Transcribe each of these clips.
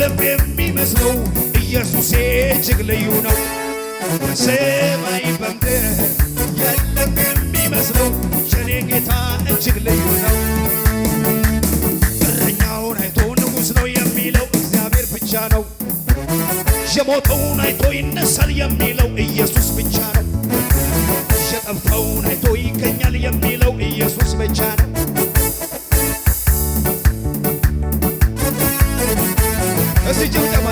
የለም የሚመስለው ኢየሱስ እጅግ ልዩ ነው። በሰማይ በምድር የለም የሚመስለው የኔ ጌታ እጅግ ልዩ ነው። እረኛውን አይቶ ንጉሥ ነው የሚለው እግዚአብሔር ብቻ ነው። የሞተውን አይቶ ይነሳል የሚለው ኢየሱስ ብቻ ነው። የጠፋውን አይቶ ይገኛል የሚለው ኢየሱስ ብቻ ነው። እዚህ ጭብጨባ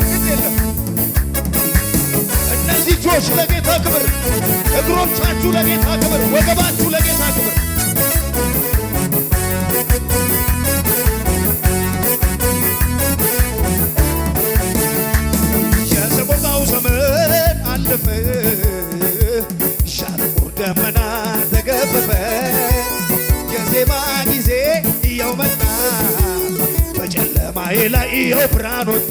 ግድ የለም። እነዚህ እጆች ለጌታ ክብር፣ እግሮቻችሁ ለጌታ ክብር፣ ወገባችሁ ለጌታ ክብር። የሰቆቃው ዘመን አለፈ፣ ሻጥቁር ደመና ተገፈፈ። የዜማ ጊዜ እየው መጣ፣ በጨለማዬ ላይ እየው ብርሃን ወጣ።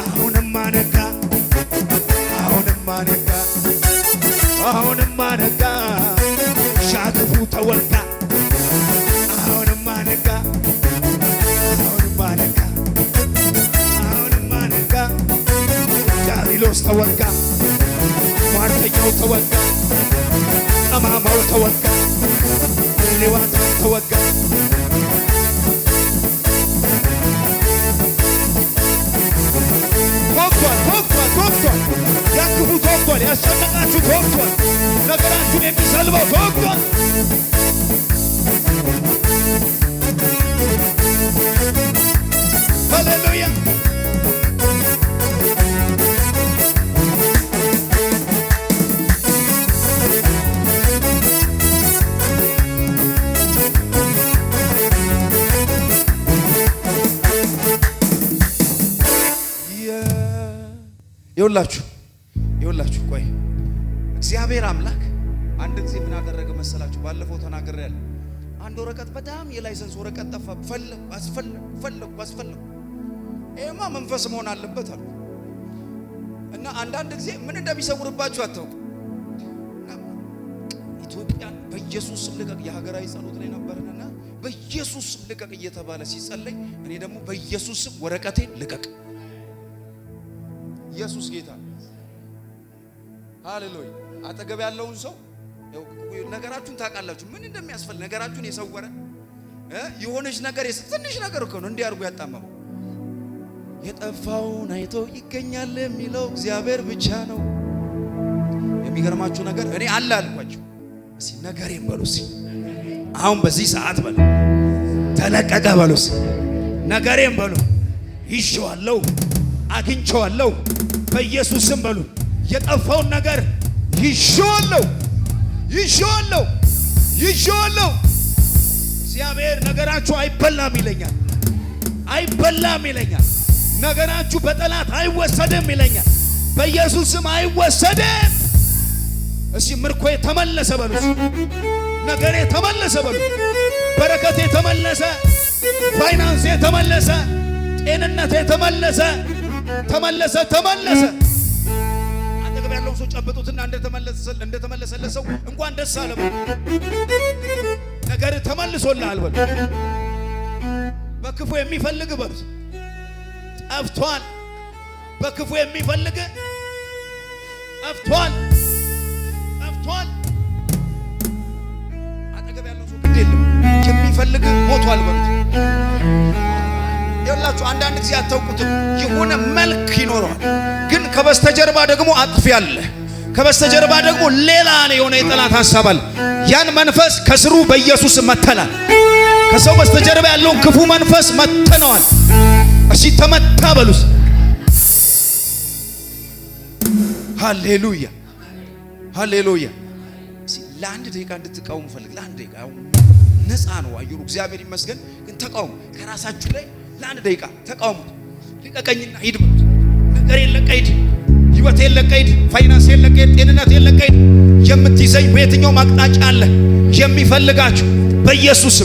አሁንማ ነጋ፣ አሁንማ ነጋ፣ ሻጥፉ ተወጋ። አሁንማ ነጋ፣ ዲያብሎስ ተወጋ፣ ሟርተኛው ተወጋ፣ ጠማማው ተወጋ፣ ሌዋታን ተወጋ። ተወግቷል። ያክፉ ተወግቷል። ያስጨነቃችሁ ተወግቷል። ነገራችሁን የሚሰልበው ተወግቷል። ሃሌሉያ። ይኸውላችሁ ቆይ እግዚአብሔር አምላክ አንድ ጊዜ ምን አደረገ መሰላችሁ? ባለፈው ተናግሬያለሁ። አንድ ወረቀት በጣም የላይሰንስ ወረቀት ጠፋ። ፈለኩ። ይሄማ መንፈስ መሆን አለበት አሉ እና አንዳንድ ጊዜ ምን እንደሚሰውርባችሁ አታውቁ። ኢትዮጵያን በኢየሱስ ስም ልቀቅ፣ የሀገራዊ ጸሎት ላይ ነበርንና በኢየሱስ ስም ልቀቅ እየተባለ ሲጸለይ እኔ ደግሞ በኢየሱስ ስም ወረቀቴን ልቀቅ። ኢየሱስ ጌታ ሃሌሉያ። አጠገብ ያለውን ሰው ነገራችሁን ታውቃላችሁ፣ ምን እንደሚያስፈልግ ነገራችሁን የሰወረ የሆነች ነገር ትንሽ ነገር እኮ ነው እንዲያርጉ ያጣመመው። የጠፋውን አይቶ ይገኛል የሚለው እግዚአብሔር ብቻ ነው። የሚገርማችሁ ነገር እኔ አለ አልኳችሁ። እስኪ ነገሬን በሉ፣ እስኪ አሁን በዚህ ሰዓት በሉ፣ ተለቀቀ በሉ፣ እስኪ ነገሬን በሉ፣ ይዤዋለሁ፣ አግኝቼዋለሁ በኢየሱስ ስም በሉ። የጠፋውን ነገር ይዤዋለሁ። እግዚአብሔር ነገራችሁ አይበላም ይለኛል። ነገራችሁ በጠላት አይወሰድም ይለኛል። በኢየሱስ ስም አይወሰድም። እስኪ ምርኮዬ ተመለሰ በሉ፣ ነገሬ ተመለሰ በሉ፣ በረከቴ ተመለሰ፣ ፋይናንሴ ተመለሰ፣ ጤንነቴ ተመለሰ። አጠገብ ያለውን ሰው ጨብጡትና እንደተመለሰለት ሰው እንኳን ደስ አለ በሉ። ነገር ተመልሶልሃል በሉ። በክፉ የሚፈልግ በሉት ጠፍቷል። በክፉ የሚፈልግ ጠፍቷል። አጠገብ ያለውን ሰው ግድ የለም የሚፈልግ ሞቷል በሉት። ይኸውላችሁ አንዳንድ ጊዜ አታውቁትም። የሆነ መልክ ይኖረዋል፣ ግን ከበስተጀርባ ደግሞ አጥፊ አለ። ከበስተጀርባ ደግሞ ሌላ የሆነ የጠላት ሐሳብ አለ። ያን መንፈስ ከስሩ በኢየሱስ መተናል። ከሰው በስተጀርባ ያለውን ክፉ መንፈስ መተናል። እሺ ተመታ በሉስ። ሃሌሉያ። ለአንድ ደቂቃ እንድትቃወሙ ፈልግ። ለአንድ ደቂቃ ነፃ ነው አየሩ፣ እግዚአብሔር ይመስገን። ግን ተቃውሙ ከራሳችሁ ላይ ለአንድ ደቂቃ ተቃውሙት። ልቀቀኝና ሂድ በሉት። ነገሬን ለቀህ ሂድ፣ ህይወቴን ለቀህ ሂድ፣ ፋይናንሴን ለቀህ ሂድ፣ ጤንነቴን ለቀህ ሂድ። የምትይዘኝ በየትኛው አቅጣጫ አለ የሚፈልጋችሁ በኢየሱስ